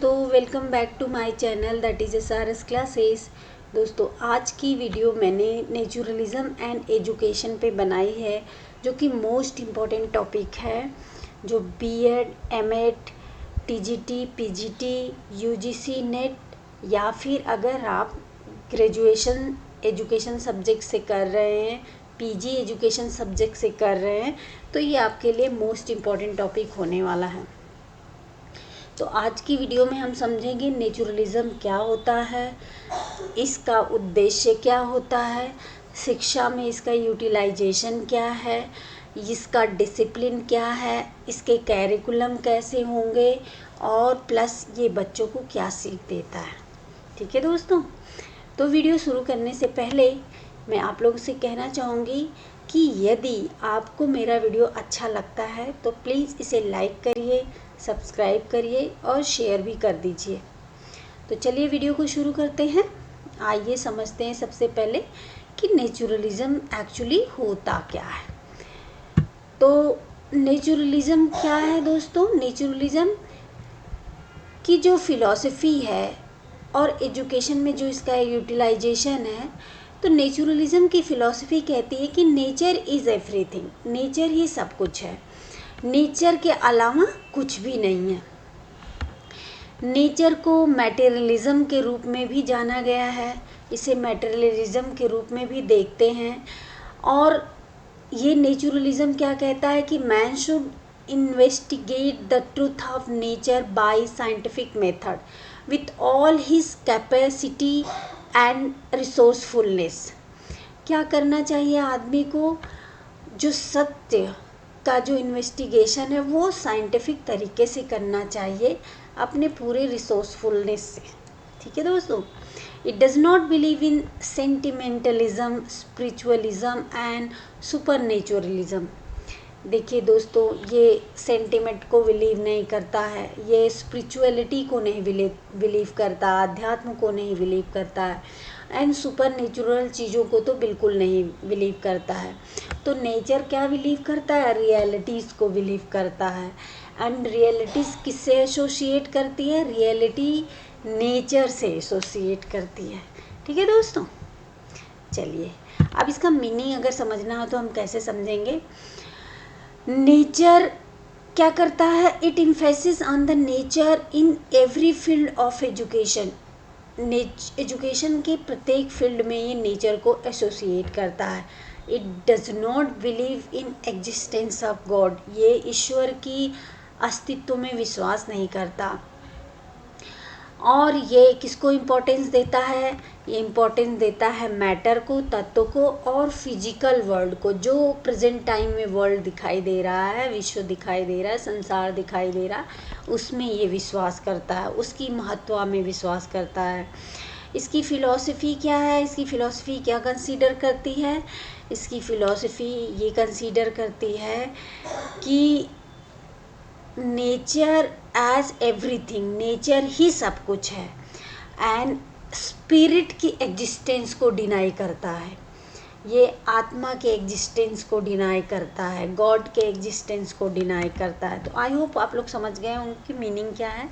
दोस्तों, welcome back to my channel that is SRS classes. दोस्तों, आज की वीडियो मैंने नेचुरलिज्म एंड एजुकेशन पे बनाई है, जो कि मोस्ट इम्पॉर्टेंट टॉपिक है, जो BEd, MEd, TGT, PGT, UGC NET या फिर अगर आप ग्रेजुएशन एजुकेशन सब्जेक्ट से कर रहे हैं, पीजी एजुकेशन सब्जेक्ट से कर रहे हैं, तो ये आपके लिए मोस्ट इम्पॉर्टेंट टॉपिक होने वाला है। तो आज की वीडियो में हम समझेंगे नेचुरलिज्म क्या होता है, इसका उद्देश्य क्या होता है, शिक्षा में इसका यूटिलाइजेशन क्या है, इसका डिसिप्लिन क्या है, इसके कैरिकुलम कैसे होंगे और प्लस ये बच्चों को क्या सीख देता है। ठीक है दोस्तों, तो वीडियो शुरू करने से पहले मैं आप लोगों से कहना चाहूँगी कि यदि आपको मेरा वीडियो अच्छा लगता है तो प्लीज़ इसे लाइक करिए, सब्सक्राइब करिए और शेयर भी कर दीजिए। तो चलिए वीडियो को शुरू करते हैं। आइए समझते हैं सबसे पहले कि नेचुरलिज्म एक्चुअली होता क्या है। तो नेचुरलिज्म क्या है दोस्तों? नेचुरलिज्म की जो फिलॉसफी है और एजुकेशन में जो इसका यूटिलाइजेशन है, तो नेचुरलिज्म की फ़िलॉसफी कहती है कि नेचर इज़ एवरीथिंग, नेचर ही सब कुछ है, नेचर के अलावा कुछ भी नहीं है। नेचर को मैटेरियलिज्म के रूप में भी जाना गया है, इसे मैटेरियलिज्म के रूप में भी देखते हैं। और ये नेचुरलिज्म क्या कहता है कि man should investigate the truth of nature by scientific method with all his capacity and resourcefulness. क्या करना चाहिए आदमी को? जो सत्य का जो इन्वेस्टिगेशन है वो साइंटिफिक तरीके से करना चाहिए, अपने पूरे रिसोर्सफुलनेस से। ठीक है दोस्तों, it does not believe in sentimentalism, spiritualism and supernaturalism. देखिए दोस्तों, ये सेंटिमेंट को बिलीव नहीं करता है, ये स्पिरिचुअलिटी को नहीं बिलीव करता, अध्यात्म को नहीं बिलीव करता है, एंड सुपर नेचुरल चीज़ों को तो बिल्कुल नहीं बिलीव करता है। तो नेचर क्या बिलीव करता है? रियलिटीज़ को बिलीव करता है। एंड रियलिटीज़ किससे एसोसिएट करती है? रियलिटी नेचर से एसोसिएट करती है। ठीक है दोस्तों, चलिए अब इसका मीनिंग अगर समझना हो तो हम कैसे समझेंगे? नेचर क्या करता है? It emphasis on the nature in every field of education. Education के प्रत्येक फील्ड में ये नेचर को एसोसिएट करता है। It does not believe in existence of God, ये ईश्वर की अस्तित्व में विश्वास नहीं करता। और ये किसको इम्पोर्टेंस देता है? ये इम्पोर्टेंस देता है मैटर को, तत्व को और फिजिकल वर्ल्ड को। जो प्रेजेंट टाइम में वर्ल्ड दिखाई दे रहा है, विश्व दिखाई दे रहा है, संसार दिखाई दे रहा है, उसमें ये विश्वास करता है, उसकी महत्ता में विश्वास करता है। इसकी फ़िलॉसफी क्या है? इसकी फ़िलॉसफी क्या कंसीडर करती है? इसकी फ़िलॉसफी ये कंसीडर करती है कि नेचर एज एवरीथिंग, नेचर ही सब कुछ है, एंड स्पिरिट की एग्जिस्टेंस को डिनाई करता है। ये आत्मा के एग्जिस्टेंस को डिनाई करता है, गॉड के एग्जिस्टेंस को डिनाई करता है। तो आई होप आप लोग समझ गए उनकी मीनिंग क्या है।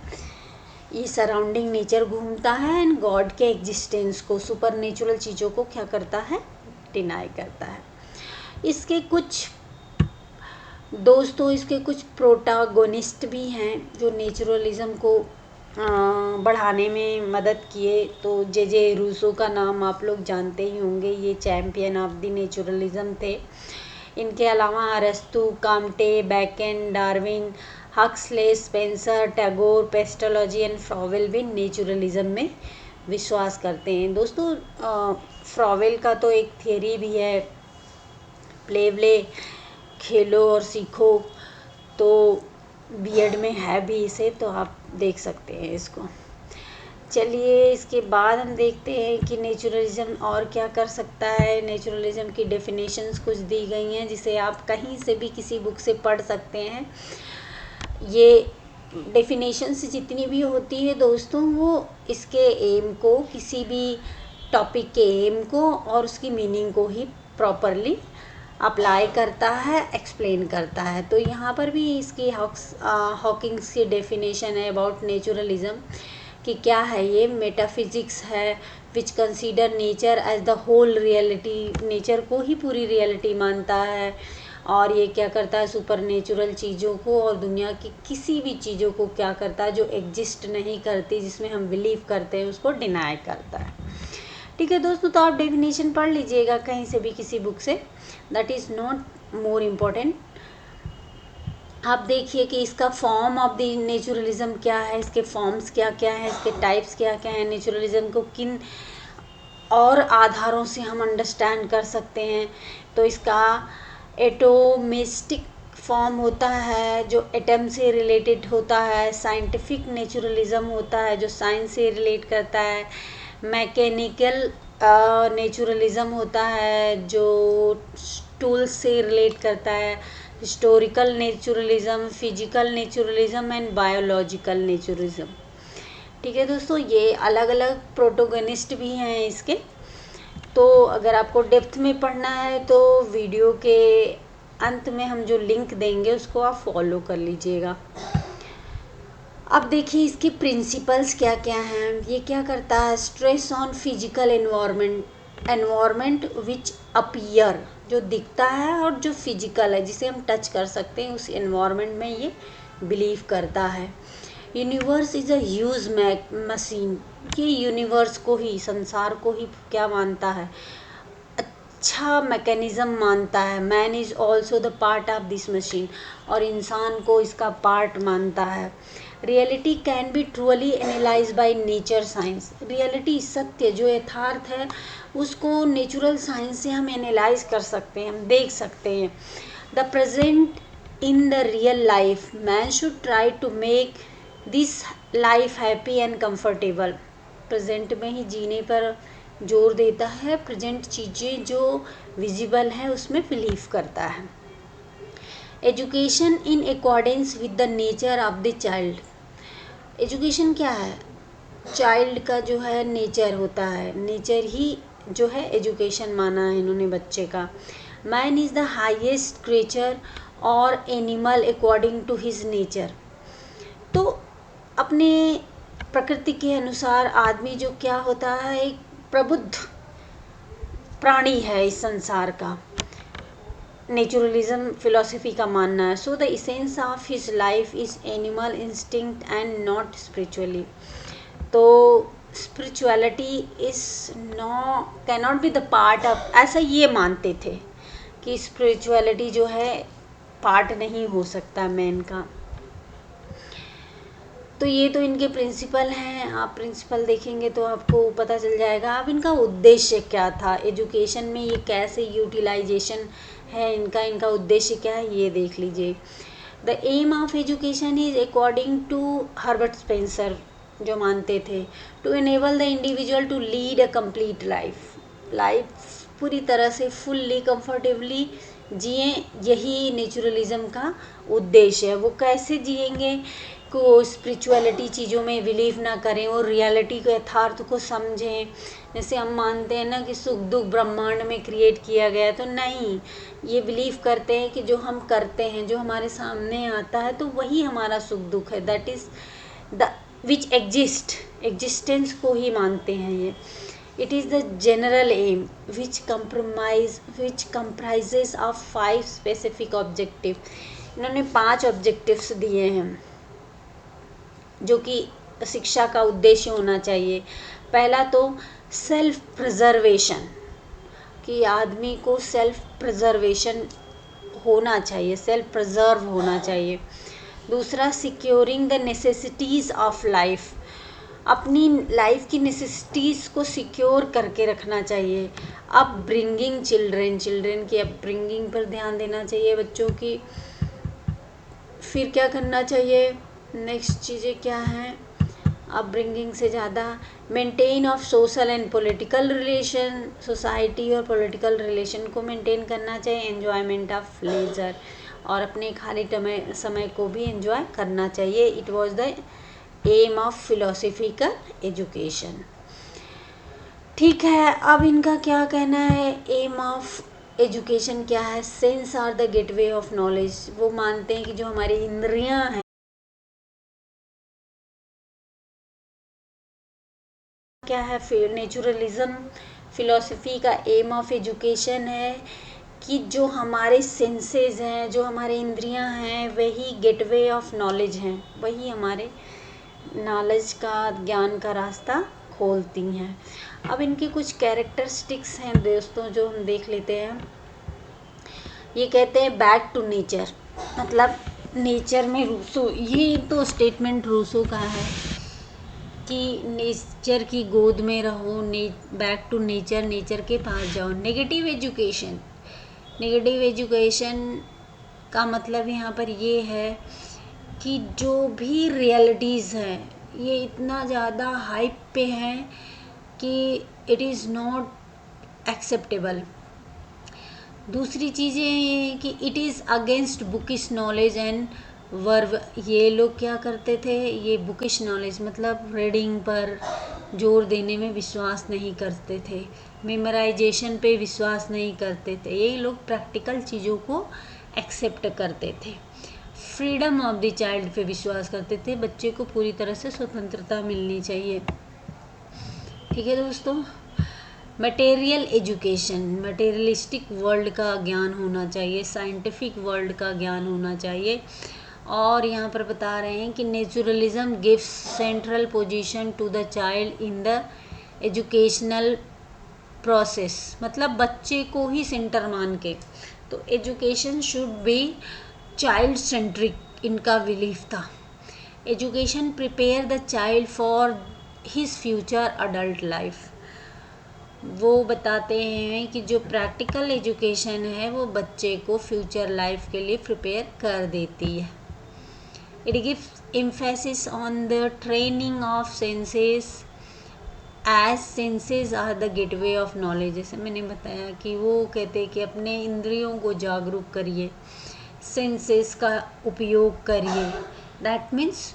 ये सराउंडिंग नेचर घूमता है एंड गॉड के एग्जिस्टेंस को, सुपर नेचुरल चीज़ों को क्या करता है? डिनाई करता है। इसके कुछ दोस्तों, इसके कुछ प्रोटागोनिस्ट भी हैं जो नेचुरलिज्म को बढ़ाने में मदद किए। तो जे रूसो का नाम आप लोग जानते ही होंगे, ये चैम्पियन ऑफ द नेचुरलिज्म थे। इनके अलावा अरस्तु, Comte, Bacon, Darwin, Huxley, Spencer, Tagore, Pestalozzi and Froebel भी नेचुरलिज्म में विश्वास करते हैं। दोस्तों, फ्रॉवेल का तो एक थियरी भी है, प्ले खेलो और सीखो, तो बीएड में है भी इसे, तो आप देख सकते हैं इसको। चलिए इसके बाद हम देखते हैं कि नेचुरलिज्म और क्या कर सकता है। नेचुरलिज्म की डेफिनेशंस कुछ दी गई हैं, जिसे आप कहीं से भी किसी बुक से पढ़ सकते हैं। ये डेफिनेशंस जितनी भी होती है दोस्तों, वो इसके एम को, किसी भी टॉपिक के एम को और उसकी मीनिंग को ही प्रॉपरली अप्लाई करता है, एक्सप्लेन करता है। तो यहाँ पर भी इसकी हॉकिंग्स की डेफिनेशन है अबाउट नेचुरलिज्म कि क्या है ये। मेटाफिजिक्स है which consider nature as the whole reality, nature को ही पूरी रियलिटी मानता है। और ये क्या करता है, सुपर नेचुरल चीज़ों को और दुनिया की किसी भी चीज़ों को क्या करता है जो एग्जिस्ट नहीं करती, जिसमें हम बिलीव करते हैं, उसको डिनाई करता है। ठीक है दोस्तों, तो आप डेफिनेशन पढ़ लीजिएगा कहीं से भी किसी बुक से, that is not more important. आप देखिए कि इसका फॉर्म ऑफ द नेचुरलिज्म क्या है, इसके फॉर्म्स क्या क्या हैं, इसके टाइप्स क्या क्या हैं, नेचुरलिज्म को किन और आधारों से हम अंडरस्टैंड कर सकते हैं। तो इसका एटोमिस्टिक फॉर्म होता है जो एटम से रिलेटेड होता है, साइंटिफिक नेचुरलिज्म होता है जो साइंस से रिलेट करता है, मैकेनिकल नेचुरलिज्म होता है जो टूल्स से रिलेट करता है, historical naturalism, physical naturalism and biological naturalism. ठीक है दोस्तों, ये अलग अलग प्रोटोगनिस्ट भी हैं इसके। तो अगर आपको डेप्थ में पढ़ना है तो वीडियो के अंत में हम जो लिंक देंगे उसको आप फॉलो कर लीजिएगा। अब देखिए इसके प्रिंसिपल्स क्या क्या हैं। ये क्या करता है, stress on physical environment which appear, जो दिखता है और जो फिजिकल है, जिसे हम टच कर सकते हैं, उस एनवायरनमेंट में ये बिलीव करता है। Universe is a huge machine, ये यूनिवर्स को ही, संसार को ही क्या मानता है, अच्छा मैकेनिज़्म मानता है। Man is also the part of this machine, और इंसान को इसका पार्ट मानता है। Reality can be truly analyse by nature science, reality सत्य जो यथार्थ है उसको नेचुरल साइंस से हम एनालाइज कर सकते हैं, हम देख सकते हैं। The present in the real life, man should try to make this life happy and comfortable, present में ही जीने पर जोर देता है, प्रेजेंट चीज़ें जो विजिबल है उसमें बिलीव करता है। Education in accordance with the nature of the child, education क्या है, चाइल्ड का जो है नेचर होता है, नेचर ही जो है एजुकेशन माना है इन्होंने बच्चे का। Man is the highest creature और animal according to his nature, तो अपने प्रकृति के अनुसार आदमी जो क्या होता है, एक प्रबुद्ध प्राणी है इस संसार का, नेचुरलिज्म फिलॉसफी का मानना है। So the essence of his life is animal instinct and not spiritually, तो spirituality is can not be the part of, ऐसा ये मानते थे कि स्पिरिचुअलिटी जो है पार्ट नहीं हो सकता मैन का। तो ये तो इनके प्रिंसिपल हैं, आप प्रिंसिपल देखेंगे तो आपको पता चल जाएगा। अब इनका उद्देश्य क्या था, एजुकेशन में ये कैसे यूटिलाइजेशन है इनका उद्देश्य क्या है ये देख लीजिए। The aim of education is according to Herbert Spencer जो मानते थे, to enable the individual to lead a complete life पूरी तरह से फुल्ली कंफर्टेबली जिए, यही नेचुरलिज्म का उद्देश्य है। वो कैसे जिएंगे, को स्पिरिचुअलिटी चीज़ों में बिलीव ना करें और रियलिटी को, यथार्थ को समझें। जैसे हम मानते हैं ना कि सुख दुख ब्रह्मांड में क्रिएट किया गया है, तो नहीं, ये बिलीव करते हैं कि जो हम करते हैं, जो हमारे सामने आता है, तो वही हमारा सुख दुख है, that is the which existence को ही मानते हैं ये। It is the general aim which comprises of 5 specific objective, इन्होंने 5 ऑब्जेक्टिव्स दिए हैं जो कि शिक्षा का उद्देश्य होना चाहिए। पहला तो सेल्फ प्रिजर्वेशन, कि आदमी को सेल्फ प्रिजर्वेशन होना चाहिए, सेल्फ प्रिजर्व होना चाहिए। दूसरा, securing the necessities of life, अपनी लाइफ की नेसेसिटीज़ को सिक्योर करके रखना चाहिए। अब ब्रिंगिंग चिल्ड्रेन की अपब्रिंगिंग पर ध्यान देना चाहिए बच्चों की। फिर क्या करना चाहिए, नेक्स्ट चीज़ें क्या हैं, अपब्रिंगिंग से ज़्यादा maintain of social and political relation, society और पॉलिटिकल रिलेशन को मेंटेन करना चाहिए। एन्जॉयमेंट ऑफ लेजर, और अपने खाली समय को भी एंजॉय करना चाहिए। It was the aim of philosophical education. ठीक है, अब इनका क्या कहना है, एम ऑफ एजुकेशन क्या है, sense are the gateway of knowledge. वो मानते हैं कि जो हमारी इंद्रियां हैं क्या है, फिर नेचुरलिज्म फिलॉसफी का एम ऑफ एजुकेशन है कि जो हमारे सेंसेस हैं, जो हमारे इंद्रियां हैं, वही गेटवे ऑफ नॉलेज हैं, वही हमारे नॉलेज का, ज्ञान का रास्ता खोलती हैं। अब इनकी कुछ कैरेक्टरिस्टिक्स हैं दोस्तों जो हम देख लेते हैं। ये कहते हैं बैक टू नेचर, मतलब नेचर में रूसो, ये तो स्टेटमेंट रूसो का है कि नेचर की गोद में रहो, बैक टू नेचर, नेचर के पास जाओ। नेगेटिव एजुकेशन, नेगेटिव एजुकेशन का मतलब यहाँ पर ये है कि जो भी रियलिटीज़ हैं ये इतना ज़्यादा हाइप पे हैं कि इट इज़ नॉट एक्सेप्टेबल। दूसरी चीज़ें ये हैं कि it is against bookish knowledge and verve. ये लोग क्या करते थे, ये बुकिश नॉलेज मतलब रीडिंग पर जोर देने में विश्वास नहीं करते थे, मेमोराइजेशन पे विश्वास नहीं करते थे, ये लोग प्रैक्टिकल चीज़ों को एक्सेप्ट करते थे। फ्रीडम ऑफ द चाइल्ड पे विश्वास करते थे, बच्चे को पूरी तरह से स्वतंत्रता मिलनी चाहिए। ठीक है दोस्तों। मटेरियल एजुकेशन, मटेरियलिस्टिक वर्ल्ड का ज्ञान होना चाहिए, साइंटिफिक वर्ल्ड का ज्ञान होना चाहिए। और यहाँ पर बता रहे हैं कि naturalism gives central position to the child in the educational process, मतलब बच्चे को ही सेंटर मान के। तो education should be child centric, इनका बिलीफ था। Education prepare the child for his future adult life. वो बताते हैं कि जो प्रैक्टिकल एजुकेशन है वो बच्चे को फ्यूचर लाइफ के लिए प्रिपेयर कर देती है। It gives emphasis on the training of senses as senses are the gateway of knowledge. जैसे मैंने बताया कि वो कहते हैं कि अपने इंद्रियों को जागरूक करिए, सेंसेस का उपयोग करिए। That means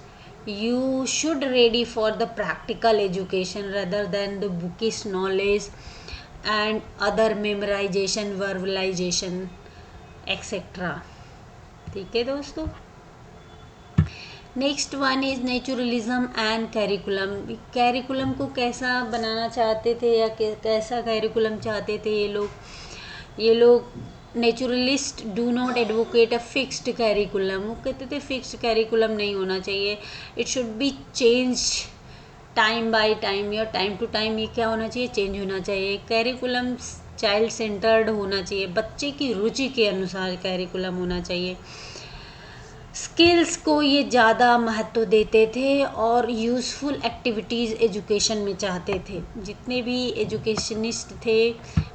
you should ready for the practical education rather than the bookish knowledge and other memorization, verbalization etc. ठीक है दोस्तों। Next one is naturalism and curriculum. Curriculum को कैसा बनाना चाहते थे या कैसा कैरिकुलम चाहते थे ये लोग naturalist do not advocate a fixed curriculum. वो कहते थे फिक्स्ड कैरिकुलम नहीं होना चाहिए, it should be change time by time या टाइम टू टाइम। ये क्या होना चाहिए, चेंज होना चाहिए। कैरिकुलम चाइल्ड सेंटर्ड होना चाहिए, बच्चे की रुचि के अनुसार कैरिकुलम होना चाहिए। स्किल्स को ये ज़्यादा महत्व देते थे और यूज़फुल एक्टिविटीज़ एजुकेशन में चाहते थे। जितने भी एजुकेशनिस्ट थे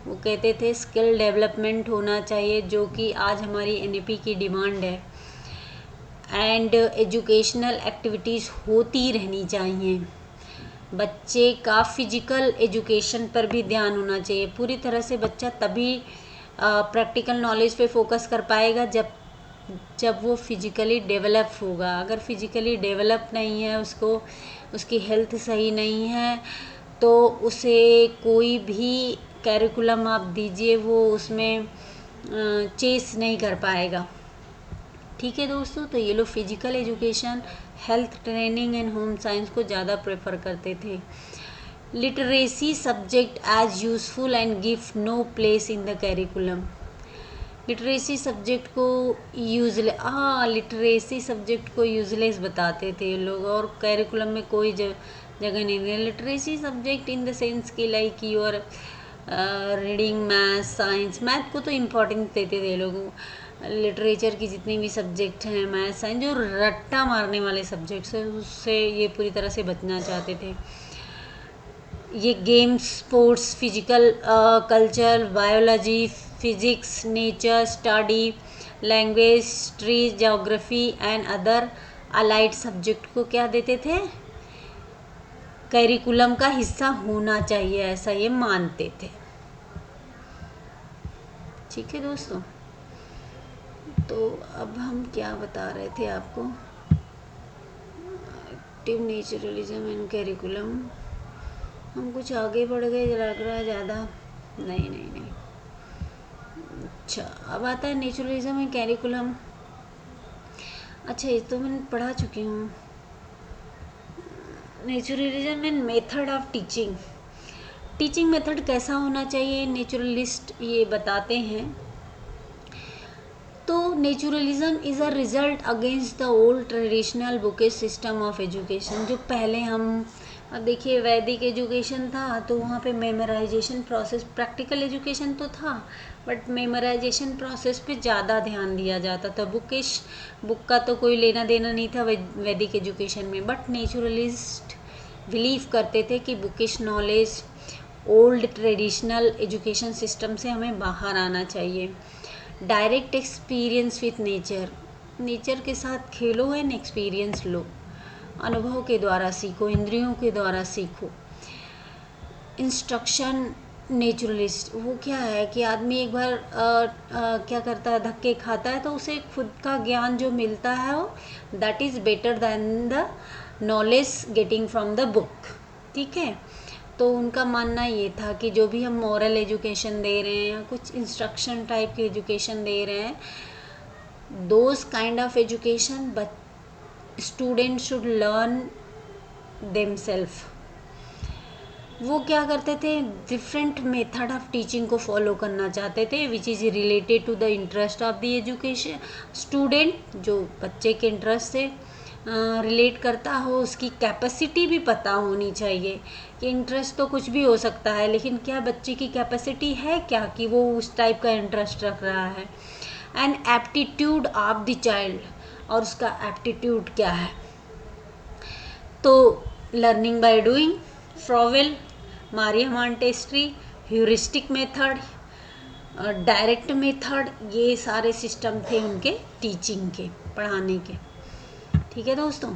वो कहते थे स्किल डेवलपमेंट होना चाहिए, जो कि आज हमारी एनईपी की डिमांड है। एंड एजुकेशनल एक्टिविटीज़ होती रहनी चाहिए। बच्चे का फिजिकल एजुकेशन पर भी ध्यान होना चाहिए। पूरी तरह से बच्चा तभी प्रैक्टिकल नॉलेज पे फोकस कर पाएगा जब वो फिजिकली डेवलप होगा। अगर फिजिकली डेवलप नहीं है, उसकी हेल्थ सही नहीं है, तो उसे कोई भी कैरिकुलम आप दीजिए वो उसमें चेस नहीं कर पाएगा। ठीक है दोस्तों। तो ये लोग physical education, health training and home science को ज़्यादा प्रेफर करते थे। Literacy subject as useful and give no place in the curriculum. Literacy subject को लिटरेसी सब्जेक्ट को यूजलेस बताते थे लोग और कैरिकुलम में कोई जगह नहीं दी। Literacy subject in the sense कि like your reading, math, science. Math को तो इम्पोर्टेंस देते थे लोग। लिटरेचर की जितनी भी सब्जेक्ट हैं, मैथ, साइंस, जो रट्टा मारने वाले सब्जेक्ट्स हैं उससे ये पूरी तरह से बचना चाहते थे। ये games, sports, physical, culture, biology, physics, nature study, language, history, geography and other allied subject को क्या देते थे, कैरिकुलम का हिस्सा होना चाहिए, ऐसा ये मानते थे। ठीक है दोस्तों। तो अब हम क्या बता रहे थे आपको, एक्टिव नेचुरलिज्म एंड कैरिकुलम। हम कुछ आगे बढ़ गए, लग रहा है ज़्यादा। नहीं, अच्छा, अब आता है नेचुरलिज्म में कैरिकुलम। अच्छा, ये तो मैं पढ़ा चुकी हूँ। Naturalism and method of teaching. Teaching method कैसा होना चाहिए, नेचुरलिस्ट ये बताते हैं। तो naturalism is a result against the old traditional bookish system of education. जो पहले हम देखिए वैदिक एजुकेशन था तो वहाँ पे मेमोराइजेशन प्रोसेस, प्रैक्टिकल एजुकेशन तो था बट मेमोराइजेशन प्रोसेस पे ज़्यादा ध्यान दिया जाता था। बुक का तो कोई लेना देना नहीं था वैदिक एजुकेशन में। बट नेचुरलिस्ट बिलीव करते थे कि bookish knowledge, old traditional education system से हमें बाहर आना चाहिए। डायरेक्ट एक्सपीरियंस विथ नेचर के साथ खेलो एंड एक्सपीरियंस लो, अनुभव के द्वारा सीखो, इंद्रियों के द्वारा सीखो। इंस्ट्रक्शन नेचुरलिस्ट वो क्या है कि आदमी एक बार क्या करता है, धक्के खाता है तो उसे खुद का ज्ञान जो मिलता है वो that is better than the knowledge getting from the book. ठीक है, तो उनका मानना ये था कि जो भी हम मॉरल एजुकेशन दे रहे हैं या कुछ इंस्ट्रक्शन टाइप की एजुकेशन दे रहे हैं, those kind of education but student should learn themselves. वो क्या करते थे, डिफरेंट मेथड ऑफ टीचिंग को फॉलो करना चाहते थे which is related to the interest of the education student. जो बच्चे के इंटरेस्ट से रिलेट करता हो, उसकी कैपेसिटी भी पता होनी चाहिए कि इंटरेस्ट तो कुछ भी हो सकता है लेकिन क्या बच्चे की कैपेसिटी है क्या कि वो उस टाइप का इंटरेस्ट रख रहा है। And aptitude of the child, और उसका एप्टीट्यूड क्या है। तो learning by doing, Froebel, Maria Montessori, heuristic method, direct method, ये सारे सिस्टम थे उनके टीचिंग के, पढ़ाने के। ठीक है दोस्तों,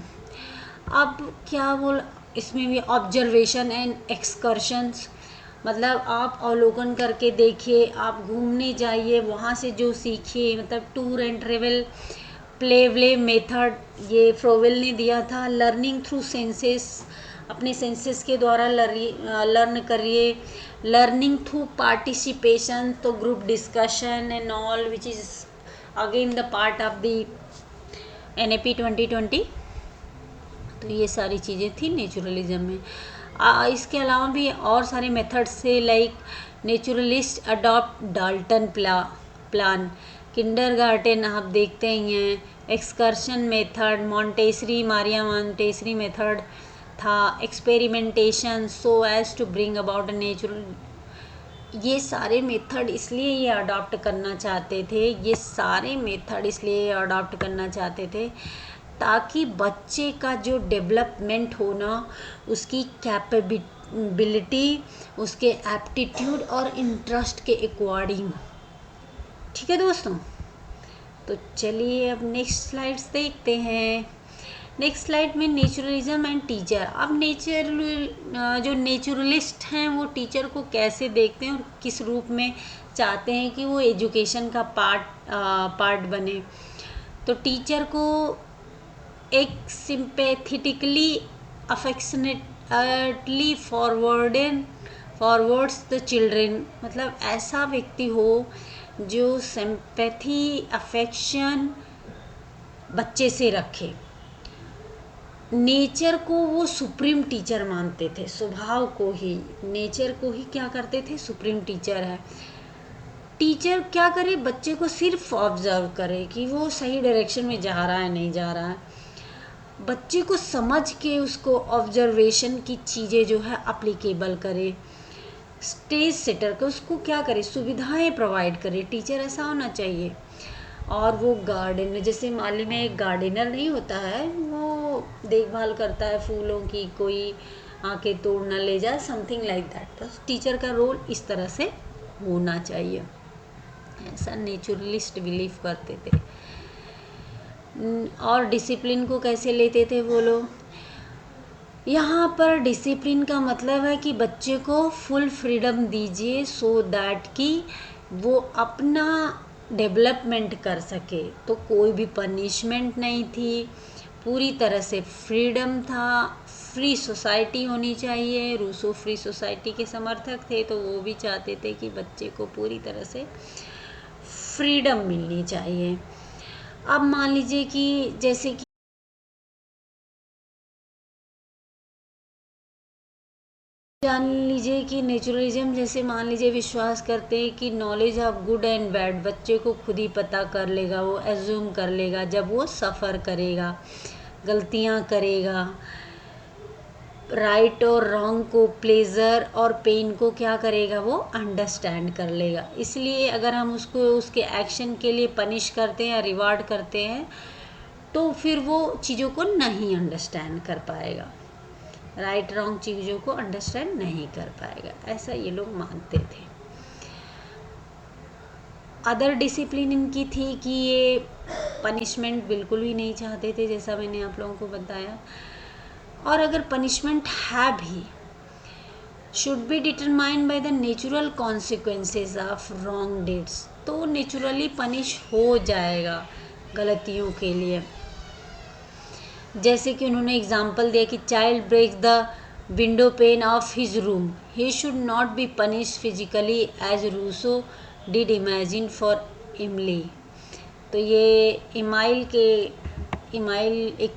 अब क्या बोल, इसमें भी ऑब्जर्वेशन एंड एक्सकर्शंस, मतलब आप अवलोकन करके देखिए, आप घूमने जाइए, वहाँ से जो सीखिए, मतलब tour and travel. Play method ये फ्रोवेल ने दिया था। लर्निंग थ्रू सेंसेस, अपने सेंसेस के द्वारा लर्न करिए। लर्निंग थ्रू पार्टिसिपेशन, तो group discussion and all which is again the part of the NAP 2020। तो ये सारी चीज़ें थी नेचुरलिज्म में। इसके अलावा भी और सारे मेथड्स थे, like naturalist adopt Dalton plan, kindergarten आप देखते ही हैं, excursion method, Montessori, Maria Montessori method था, experimentation so as to bring about natural. ये सारे मेथड इसलिए ये अडॉप्ट करना चाहते थे, ये सारे मेथड इसलिए अडॉप्ट करना चाहते थे ताकि बच्चे का जो डेवलपमेंट होना, उसकी कैपेबिलिटी, उसके एप्टीट्यूड और इंटरेस्ट के अकॉर्डिंग। ठीक है दोस्तों, तो चलिए अब नेक्स्ट स्लाइड्स देखते हैं। नेक्स्ट स्लाइड में नेचुरलिज्म एंड टीचर। अब जो नेचुरलिस्ट हैं वो टीचर को कैसे देखते हैं और किस रूप में चाहते हैं कि वो एजुकेशन का पार्ट बने। तो टीचर को एक सिंपैथेटिकली, अफेक्शनेटली फॉरवर्ड्स द चिल्ड्रेन, मतलब ऐसा व्यक्ति हो जो सिंपैथी, अफेक्शन बच्चे से रखे। नेचर को वो सुप्रीम टीचर मानते थे, स्वभाव को ही, नेचर को ही क्या करते थे, सुप्रीम टीचर है। टीचर क्या करे, बच्चे को सिर्फ ऑब्जर्व करे कि वो सही डायरेक्शन में जा रहा है नहीं जा रहा है, बच्चे को समझ के उसको ऑब्जर्वेशन की चीज़ें जो है अप्लीकेबल करे। स्टेज सेटर को उसको क्या करे, सुविधाएं प्रोवाइड करे, टीचर ऐसा होना चाहिए। और वो गार्डन, जैसे माली में एक गार्डनर नहीं होता है, वो देखभाल करता है फूलों की, कोई आके तोड़ ना ले जाए, समथिंग लाइक दैट। तो टीचर का रोल इस तरह से होना चाहिए, ऐसा नेचुरलिस्ट बिलीव करते थे। और डिसिप्लिन को कैसे लेते थे वो लोग, यहाँ पर डिसिप्लिन का मतलब है कि बच्चे को फुल फ्रीडम दीजिए सो दैट कि वो अपना डेवलपमेंट कर सके। तो कोई भी पनिशमेंट नहीं थी, पूरी तरह से फ्रीडम था। फ्री सोसाइटी होनी चाहिए, रूसो फ्री सोसाइटी के समर्थक थे, तो वो भी चाहते थे कि बच्चे को पूरी तरह से फ्रीडम मिलनी चाहिए। अब मान लीजिए कि जैसे कि जान लीजिए कि नेचुरलिज्म जैसे मान लीजिए विश्वास करते हैं कि knowledge of good and bad बच्चे को खुद ही पता कर लेगा, वो एज्यूम कर लेगा जब वो सफ़र करेगा, गलतियां करेगा, राइट और रॉन्ग को, प्लेजर और पेन को क्या करेगा, वो अंडरस्टैंड कर लेगा। इसलिए अगर हम उसको उसके एक्शन के लिए पनिश करते हैं या रिवार्ड करते हैं तो फिर वो चीज़ों को नहीं अंडरस्टैंड कर पाएगा, राइट रॉन्ग चीज़ों को अंडरस्टैंड नहीं कर पाएगा, ऐसा ये लोग मानते थे। अदर डिसिप्लिन इनकी थी कि ये पनिशमेंट बिल्कुल भी नहीं चाहते थे, जैसा मैंने आप लोगों को बताया। और अगर पनिशमेंट है भी, should be determined by the natural consequences of wrong deeds, तो नेचुरली पनिश हो जाएगा गलतियों के लिए। जैसे कि उन्होंने एग्जाम्पल दिया कि child breaks the window pane of his room, he should not be punish physically as Rousseau did imagine for Emile. तो ये इमाइल एक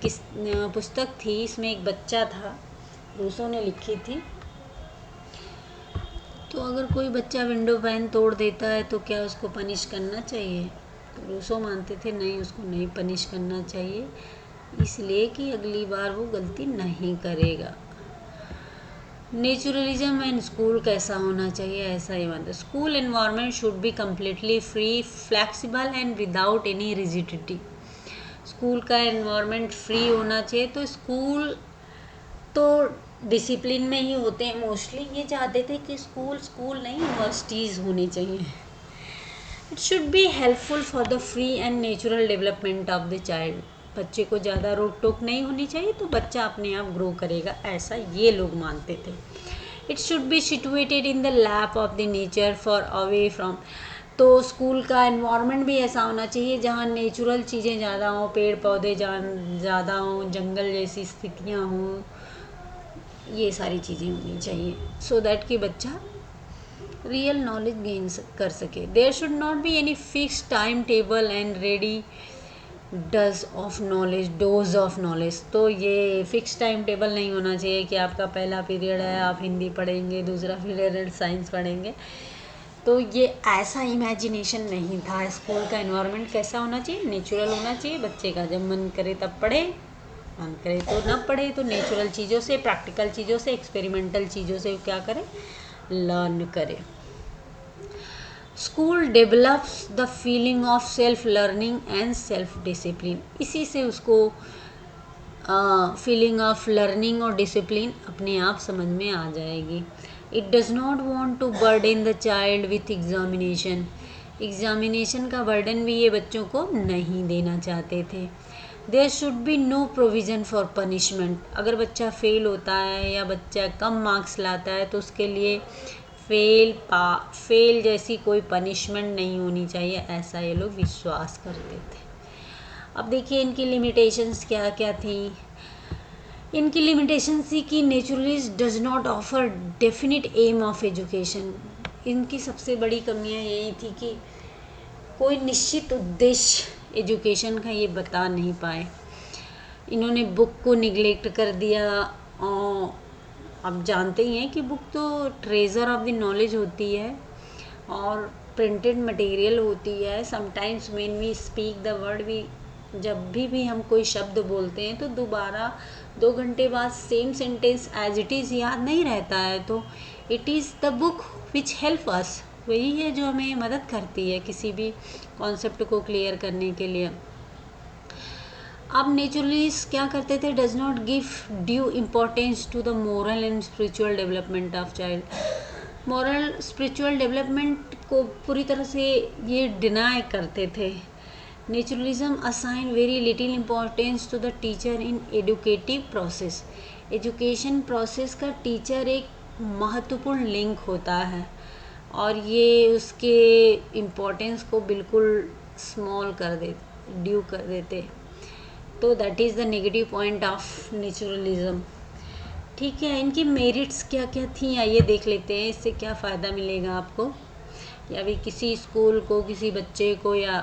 पुस्तक थी, इसमें एक बच्चा था, रूसो ने लिखी थी। तो अगर कोई बच्चा विंडो पैन तोड़ देता है तो क्या उसको पनिश करना चाहिए? तो रूसो मानते थे नहीं, उसको नहीं पनिश करना चाहिए, इसलिए कि अगली बार वो गलती नहीं करेगा। नेचुरलिज्म एंड स्कूल कैसा होना चाहिए, ऐसा ही मानते। School environment should be completely free, flexible and without any rigidity. School का एनवायरनमेंट फ्री होना चाहिए। तो स्कूल तो डिसिप्लिन में ही होते हैं मोस्टली, ये चाहते थे कि स्कूल नहीं, यूनिवर्सिटीज़ होनी चाहिए। It should be helpful for the free and natural development of the child. बच्चे को ज़्यादा रोक टोक नहीं होनी चाहिए, तो बच्चा अपने आप ग्रो करेगा, ऐसा ये लोग मानते थे। It should be situated in the lap of the nature for away from, तो स्कूल का एनवायरनमेंट भी ऐसा होना चाहिए जहाँ नेचुरल चीज़ें ज़्यादा हों, पेड़ पौधे ज़्यादा हों, जंगल जैसी स्थितियाँ हों, ये सारी चीज़ें होनी चाहिए, सो दैट कि बच्चा रियल नॉलेज गेन कर सके। There should not be any fix time table and ready dose of knowledge. तो ये फिक्स टाइम टेबल नहीं होना चाहिए कि आपका पहला पीरियड है आप हिंदी पढ़ेंगे, दूसरा पीरियड साइंस पढ़ेंगे, तो ये ऐसा इमेजिनेशन नहीं था। स्कूल का एनवायरनमेंट कैसा होना चाहिए, नेचुरल होना चाहिए। बच्चे का जब मन करे तब पढ़े, मन करे तो ना पढ़े, तो नेचुरल चीज़ों से, प्रैक्टिकल चीज़ों से, एक्सपेरिमेंटल चीज़ों से क्या करें, लर्न करें। School develops the feeling of self learning and self discipline, इसी से उसको फीलिंग ऑफ लर्निंग और डिसिप्लिन अपने आप समझ में आ जाएगी। It does not want to burden the child with examination का बर्डन भी ये बच्चों को नहीं देना चाहते थे। There should be no provision for punishment, अगर बच्चा फेल होता है या बच्चा कम मार्क्स लाता है तो उसके लिए फेल जैसी कोई पनिशमेंट नहीं होनी चाहिए, ऐसा ये लोग विश्वास करते थे। अब देखिए इनकी लिमिटेशंस क्या क्या थी। इनकी लिमिटेशंस थी कि naturalist does not offer definite aim of education. इनकी सबसे बड़ी कमियां यही थी कि कोई निश्चित उद्देश्य एजुकेशन का ये बता नहीं पाए। इन्होंने बुक को निगलेक्ट कर दिया। और आप जानते ही हैं कि बुक तो ट्रेजर ऑफ द नॉलेज होती है और प्रिंटेड मटेरियल होती है। Sometimes when we speak the word, जब भी हम कोई शब्द बोलते हैं तो दोबारा 2 घंटे बाद same sentence as it is याद नहीं रहता है। तो it is the book which help us, वही है जो हमें मदद करती है किसी भी कॉन्सेप्ट को क्लियर करने के लिए। अब नेचुरलिस्ट क्या करते थे, does not give due importance to the moral and spiritual development of child. Moral spiritual development को पूरी तरह से ये डिनाई करते थे। Naturalism assign very little importance to the teacher in educative process. Education process का टीचर एक महत्वपूर्ण लिंक होता है और ये उसके इम्पोर्टेंस को बिल्कुल स्मॉल कर देते, ड्यू कर देते। तो that is the negative point of naturalism. ठीक है, इनकी मेरिट्स क्या क्या थी आइए देख लेते हैं, इससे क्या फ़ायदा मिलेगा आपको। या भी किसी स्कूल को, किसी बच्चे को या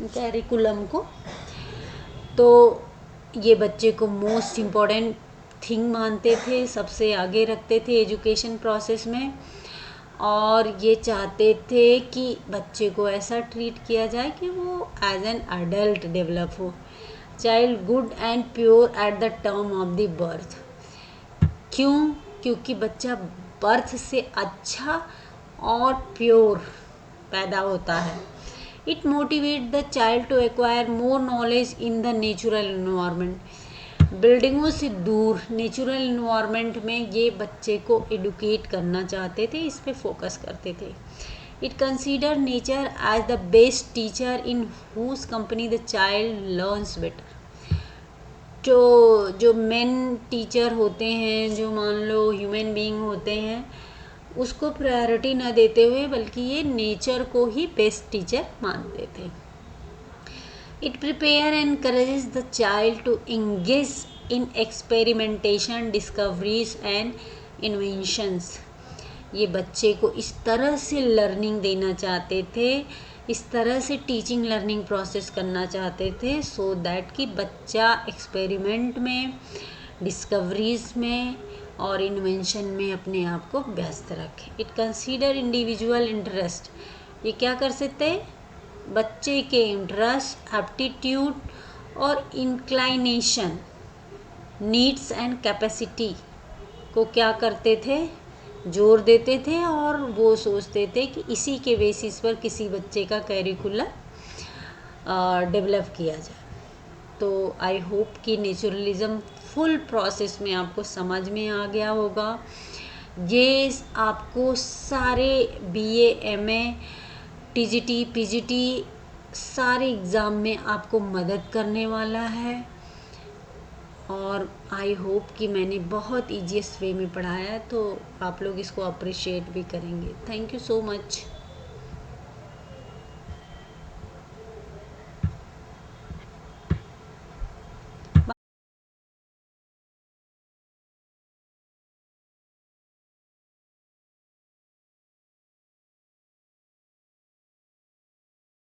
कैरिकुलम को, तो ये बच्चे को मोस्ट इम्पॉर्टेंट थिंग मानते थे, सबसे आगे रखते थे एजुकेशन प्रोसेस में, और ये चाहते थे कि बच्चे को ऐसा ट्रीट किया जाए कि वो एज एन अडल्ट डेवलप हो, child good and pure at the term of the birth. क्यों? क्योंकि बच्चा बर्थ से अच्छा और प्योर पैदा होता है। It motivate the child to acquire more knowledge in the natural environment. बिल्डिंगों से दूर नेचुरल इन्वायरमेंट में ये बच्चे को एडुकेट करना चाहते थे, इस पे फोकस करते थे। It consider nature as the best teacher in whose company the child learns better. जो मेन टीचर होते हैं, जो मान लो ह्यूमन बीइंग होते हैं, उसको प्रायोरिटी न देते हुए बल्कि ये नेचर को ही बेस्ट टीचर मानते थे। It prepare and encourages the child to engage in experimentation, discoveries and inventions. ये बच्चे को इस तरह से लर्निंग देना चाहते थे, इस तरह से टीचिंग लर्निंग प्रोसेस करना चाहते थे, सो दैट कि बच्चा एक्सपेरिमेंट में, डिस्कवरीज में और इन्वेंशन में अपने आप को व्यस्त रखे। It consider individual interest. ये क्या कर सकते हैं? बच्चे के इंटरेस्ट, एप्टीट्यूड और इंक्लाइनेशन, नीड्स एंड कैपेसिटी को क्या करते थे? जोर देते थे, और वो सोचते थे कि इसी के बेसिस पर किसी बच्चे का कैरिकुलम डेवलप किया जाए। तो आई होप कि नेचुरलिज्म फुल प्रोसेस में आपको समझ में आ गया होगा। ये आपको सारे BA, MA, TGT, PGT सारे एग्ज़ाम में आपको मदद करने वाला है, और आई होप कि मैंने बहुत ईजीएस्ट वे में पढ़ाया है, तो आप लोग इसको अप्रिशिएट भी करेंगे। Thank you so much.